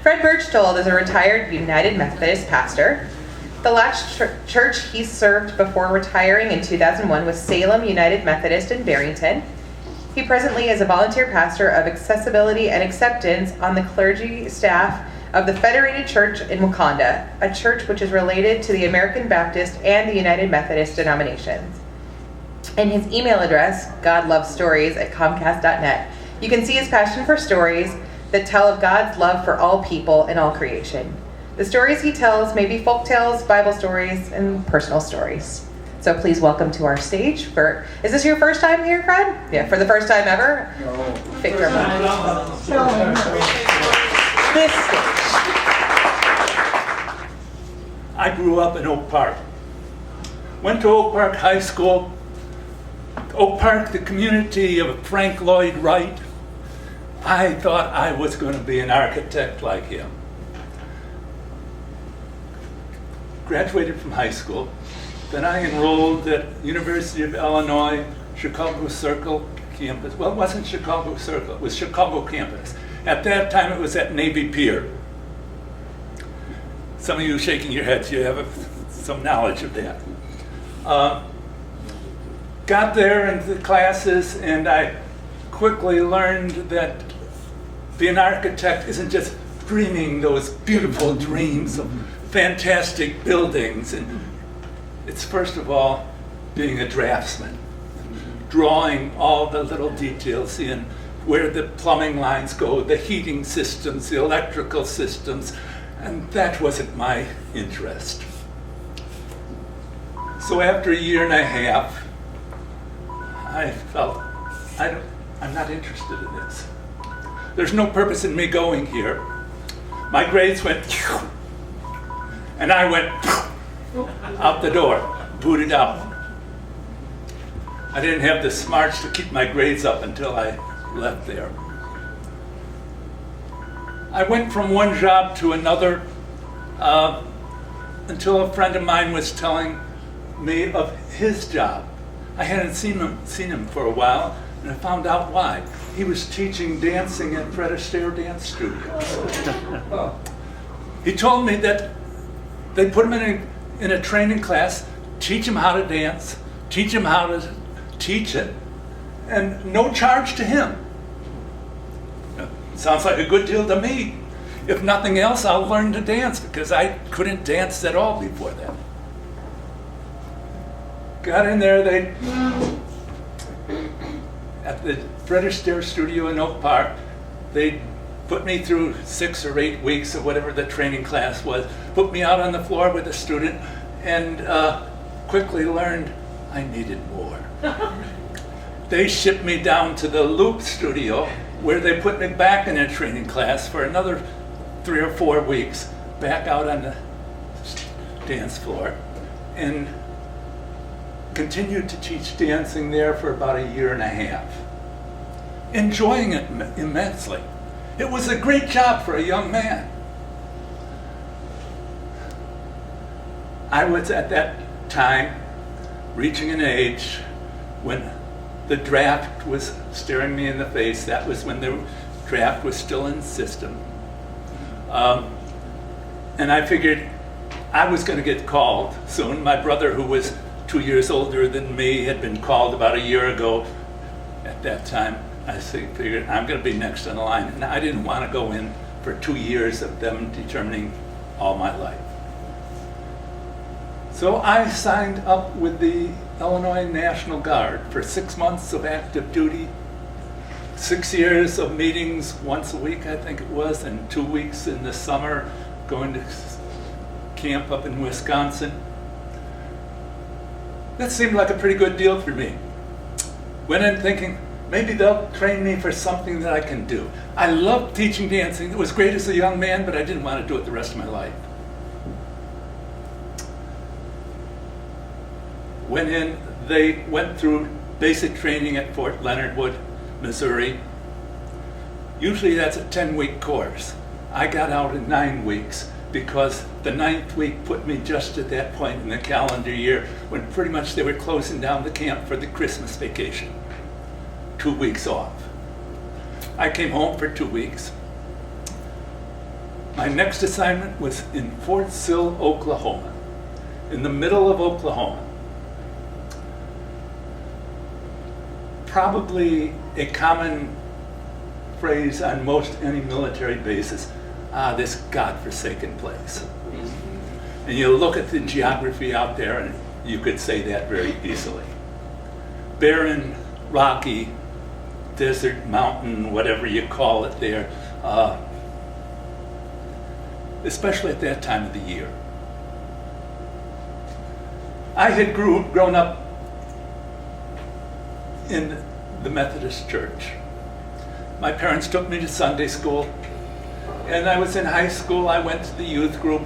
Fred Birchtold is a retired United Methodist pastor. The last church he served before retiring in 2001 was Salem United Methodist in Barrington. He presently is a volunteer pastor of Accessibility and Acceptance on the clergy staff of the Federated Church in Wakanda, a church which is related to the American Baptist and the United Methodist denominations. And his email address, godlovestories@comcast.net. You can see his passion for stories that tell of God's love for all people and all creation. The stories he tells may be folk tales, Bible stories, and personal stories. So please welcome to our stage is this your first time here, Fred? Yeah, for the first time ever? No. Fake drum. This stage. I grew up in Oak Park. Went to Oak Park High School. Oak Park, the community of Frank Lloyd Wright. I thought I was going to be an architect like him. Graduated from high school. Then I enrolled at University of Illinois, Chicago Circle campus. Well, it wasn't Chicago Circle, it was Chicago campus. At that time, it was at Navy Pier. Some of you shaking your heads, you have some knowledge of that. Got there into the classes, and I quickly learned that being an architect isn't just dreaming those beautiful dreams of fantastic buildings. And it's first of all being a draftsman, drawing all the little details, seeing where the plumbing lines go, the heating systems, the electrical systems, and that wasn't my interest. So after a year and a half, I felt, I'm not interested in this. There's no purpose in me going here. My grades went, and I went out the door, booted out. I didn't have the smarts to keep my grades up until I left there. I went from one job to another until a friend of mine was telling me of his job. I hadn't seen him for a while, and I found out why. He was teaching dancing at Fred Astaire Dance Studios. He told me that they put him in a training class, teach him how to dance, teach him how to teach it, and no charge to him. Sounds like a good deal to me. If nothing else, I'll learn to dance because I couldn't dance at all before that. Got in there, at the Fred Astaire studio in Oak Park, they put me through 6 or 8 weeks of whatever the training class was, put me out on the floor with a student, and quickly learned I needed more. They shipped me down to the Loop studio, where they put me back in a training class for another 3 or 4 weeks, back out on the dance floor, and continued to teach dancing there for about a year and a half. Enjoying it immensely. It was a great job for a young man. I was at that time reaching an age when the draft was staring me in the face. That was when the draft was still in system. And I figured I was going to get called soon. My brother, who was 2 years older than me, had been called about a year ago. At that time, I figured I'm going to be next in the line. And I didn't want to go in for 2 years of them determining all my life. So I signed up with the Illinois National Guard for 6 months of active duty, 6 years of meetings once a week, I think it was, and 2 weeks in the summer going to camp up in Wisconsin. That seemed like a pretty good deal for me. Went in thinking, maybe they'll train me for something that I can do. I loved teaching dancing. It was great as a young man, but I didn't want to do it the rest of my life. Went in, they went through basic training at Fort Leonard Wood, Missouri. Usually that's a 10-week course. I got out in 9 weeks because the 9th week put me just at that point in the calendar year when pretty much they were closing down the camp for the Christmas vacation. 2 weeks off. I came home for 2 weeks. My next assignment was in Fort Sill, Oklahoma, in the middle of Oklahoma. Probably a common phrase on most any military bases, this godforsaken place. And you look at the geography out there and you could say that very easily. Barren, rocky, desert, mountain, whatever you call it there, especially at that time of the year. I had grown up in the Methodist Church. My parents took me to Sunday school, and I was in high school. I went to the youth group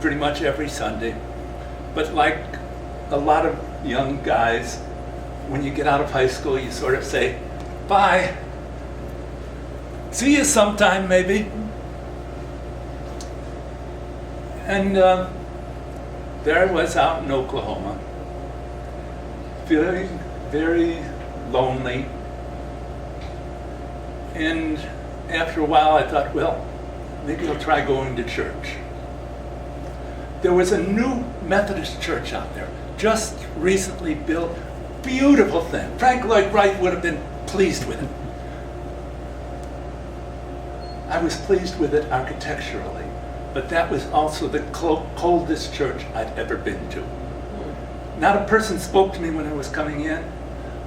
pretty much every Sunday. But like a lot of young guys, when you get out of high school, you sort of say, bye. See you sometime, maybe. And there I was out in Oklahoma, feeling very lonely. And after a while, I thought, well, maybe I'll try going to church. There was a new Methodist church out there, just recently built. Beautiful thing. Frank Lloyd Wright would have been pleased with it. I was pleased with it architecturally, but that was also the coldest church I'd ever been to. Not a person spoke to me when I was coming in.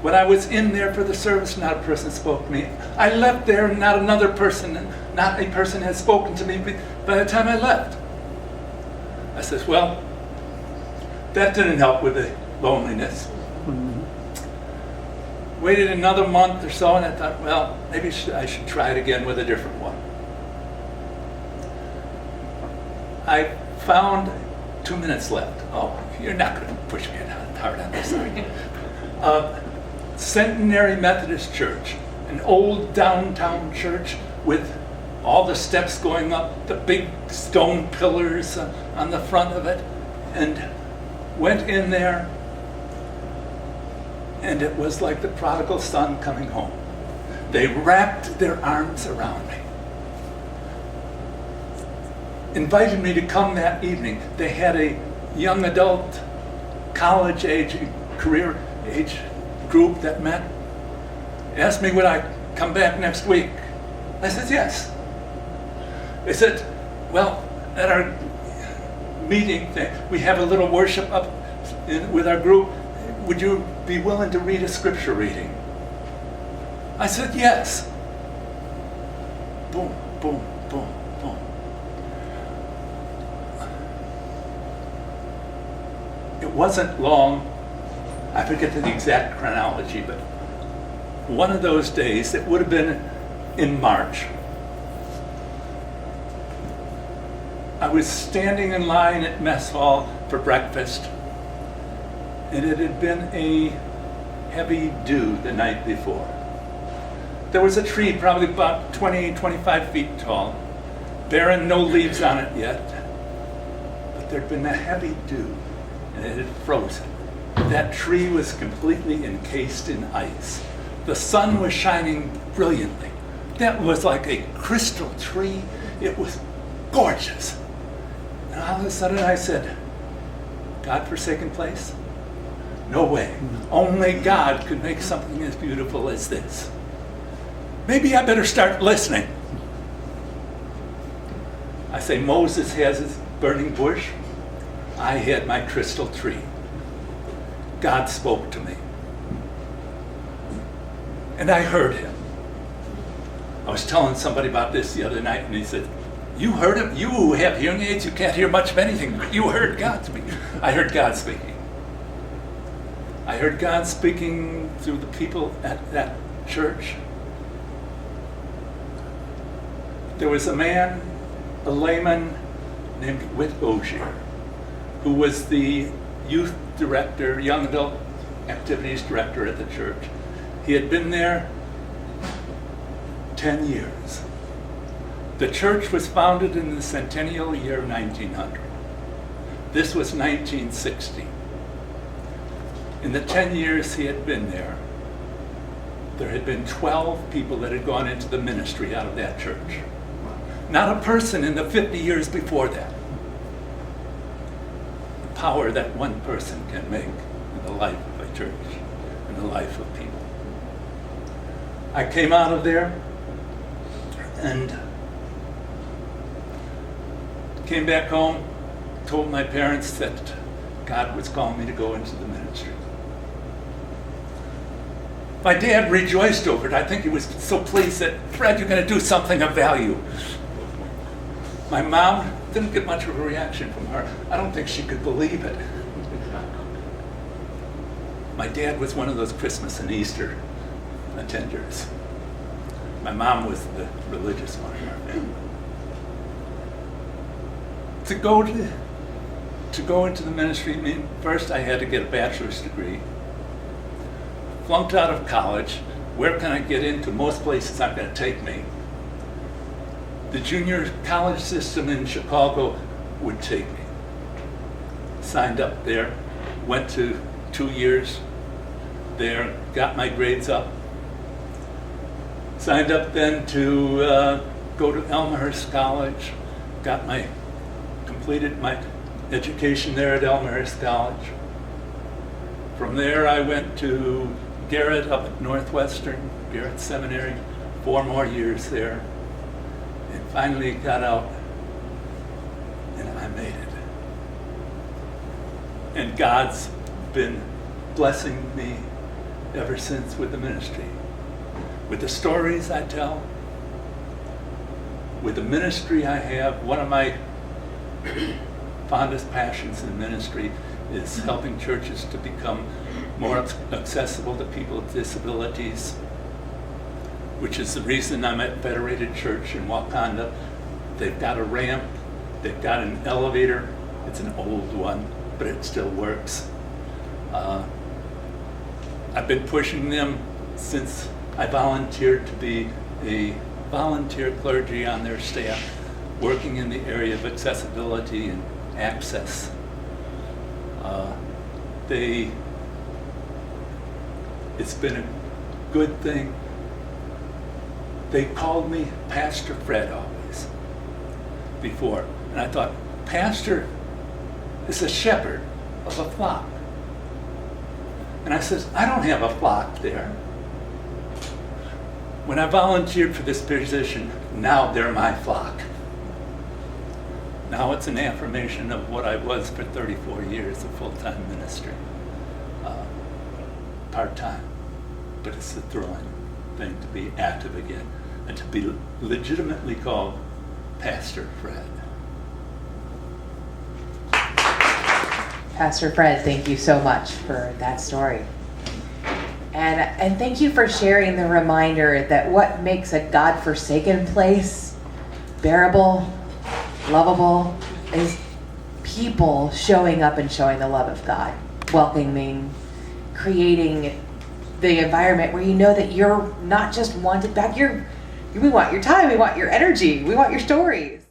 When I was in there for the service, not a person spoke to me. I left there and not a person had spoken to me by the time I left. I says, well, that didn't help with the loneliness. Waited another month or so, and I thought, well, maybe I should try it again with a different one. I found 2 minutes left. Oh, you're not going to push me hard on this, are you? Centenary Methodist Church, an old downtown church with all the steps going up, the big stone pillars on the front of it, and went in there, and it was like the prodigal son coming home. They wrapped their arms around me, invited me to come that evening. They had a young adult, college age, career age group that met, asked me would I come back next week. I said yes. They said, well, at our meeting, we have a little worship up with our group. Would you be willing to read a scripture reading? I said yes. Boom, boom, boom, boom. It wasn't long. I forget the exact chronology, but one of those days, it would have been in March, I was standing in line at mess hall for breakfast, and it had been a heavy dew the night before. There was a tree probably about 20, 25 feet tall, barren, no leaves on it yet, but there'd been a heavy dew, and it had frozen. That tree was completely encased in ice. The sun was shining brilliantly. That was like a crystal tree. It was gorgeous. And all of a sudden I said, God-forsaken place? No way. Only God could make something as beautiful as this. Maybe I better start listening. I say, Moses has his burning bush. I had my crystal tree. God spoke to me. And I heard him. I was telling somebody about this the other night, and he said, you heard him? You who have hearing aids, you can't hear much of anything, but you heard God speak. I heard God speaking. I heard God speaking through the people at that church. There was a man, a layman named Whit Ogier, who was the youth director, young adult activities director at the church. He had been there 10 years. The church was founded in the centennial year 1900. This was 1960. In the 10 years he had been there had been 12 people that had gone into the ministry out of that church. not a person in the 50 years before that. The power that one person can make in the life of a church, in the life of people. I came out of there and came back home, told my parents that God was calling me to go into the ministry. My dad rejoiced over it. I think he was so pleased that, Fred, you're going to do something of value. My mom didn't get much of a reaction from her. I don't think she could believe it. My dad was one of those Christmas and Easter attenders. My mom was the religious one in our family. To go into the ministry, first I had to get a bachelor's degree. Flunked out of college. Where can I get into? Most places aren't going to take me. The junior college system in Chicago would take me. Signed up there, went to 2 years there, got my grades up. Signed up then to go to Elmhurst College, completed my education there at Elmhurst College. From there I went to Garrett up at Northwestern, Garrett Seminary, 4 more years there, and finally got out, and I made it. And God's been blessing me ever since with the ministry. With the stories I tell, with the ministry I have. One of my fondest passions in ministry is helping churches to become more accessible to people with disabilities, which is the reason I'm at Federated Church in Wakanda. They've got a ramp, they've got an elevator. It's an old one, but it still works. I've been pushing them since I volunteered to be a volunteer clergy on their staff, working in the area of accessibility and access. It's been a good thing. They called me Pastor Fred always before, and I thought, pastor is a shepherd of a flock. And I says, I don't have a flock there. When I volunteered for this position, now they're my flock. Now it's an affirmation of what I was for 34 years of full-time ministry. Part-time, but it's a thrilling thing to be active again and to be legitimately called Pastor Fred. Pastor Fred, thank you so much for that story. And thank you for sharing the reminder that what makes a God-forsaken place bearable, lovable, is people showing up and showing the love of God, welcoming, creating the environment where you know that you're not just wanted back. We want your time, we want your energy, we want your stories.